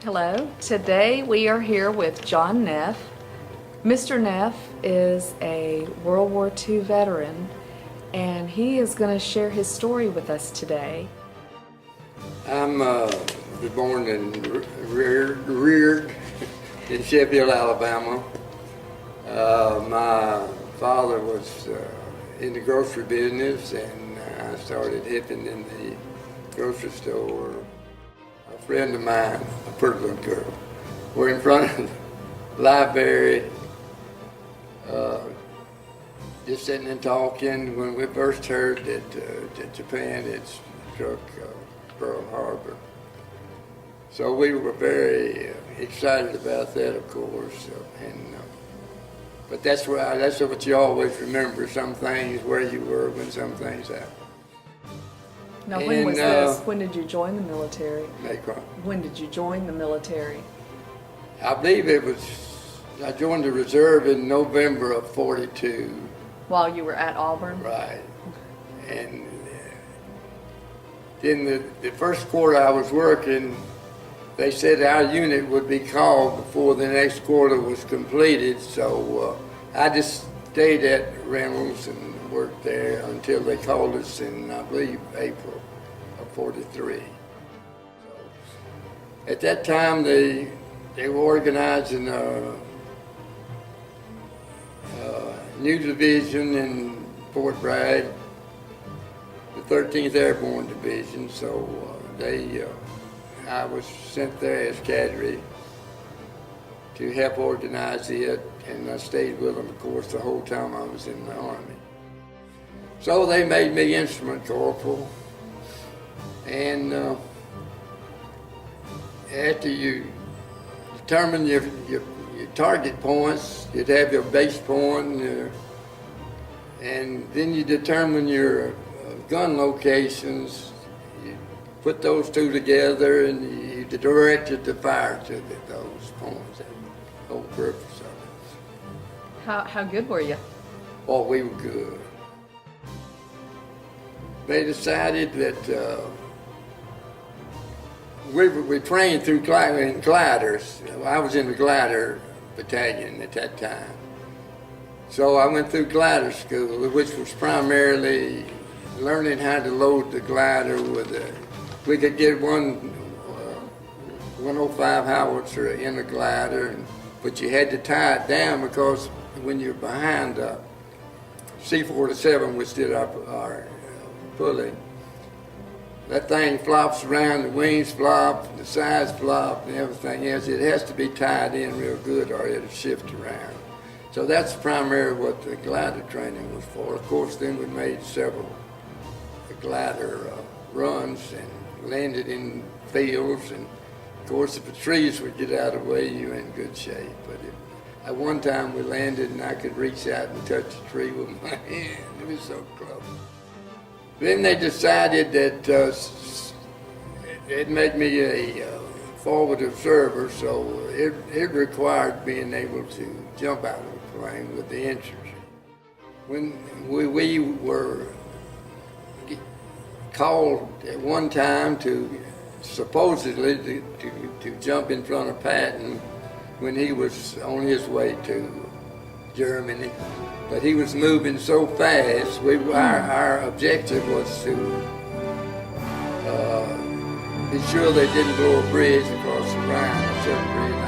Hello, today we are here with John Neff. Mr. Neff is a World War II veteran, and he is going to share his story with us today. I'm born and reared in Sheffield, Alabama. My father was in the grocery business, and I started helping in the grocery store. A friend of mine, a pretty little girl, we're in front of the library, just sitting and talking when we first heard that Japan had struck Pearl Harbor. So we were very excited about that, of course, but that's what you always remember, some things, where you were when some things happened. Now, when was this? When did you join the military? When did you join the military? I believe I joined the reserve in November of '42. While you were at Auburn? Right. And then the first quarter I was working, they said our unit would be called before the next quarter was completed, so I just stayed at Reynolds and worked there until they called us in, I believe, April of '43. So at that time, they were organizing a new division in Fort Bragg, the 13th Airborne Division. So I was sent there as cadre to help organize it, and I stayed with them, of course, the whole time I was in the Army. So they made me instrument corporal, and after you determine your target points, you'd have your base point, and then you determine your gun locations. You put those two together, and you directed the fire to those points. That's the whole purpose of it. How good were you? Oh, we were good. They decided that we trained through gliders. I was in the glider battalion at that time. So I went through glider school, which was primarily learning how to load the glider with we could get one 105 howitzer in the glider, but you had to tie it down because when you're behind a C-47, which did our pulley, that thing flops around, the wings flop, the sides flop, and everything else. It has to be tied in real good or it'll shift around. So that's primarily what the glider training was for. Of course, then we made several glider runs and landed in fields, and of course if the trees would get out of the way, you were in good shape. But at one time we landed and I could reach out and touch the tree with my hand. It was so close. Then they decided that it made me a forward observer, so it required being able to jump out of the plane with the infantry. When we were called at one time to supposedly to jump in front of Patton when he was on his way to Germany, but he was moving so fast. Our objective was to be sure they didn't blow a bridge across the Rhine, a certain bridge.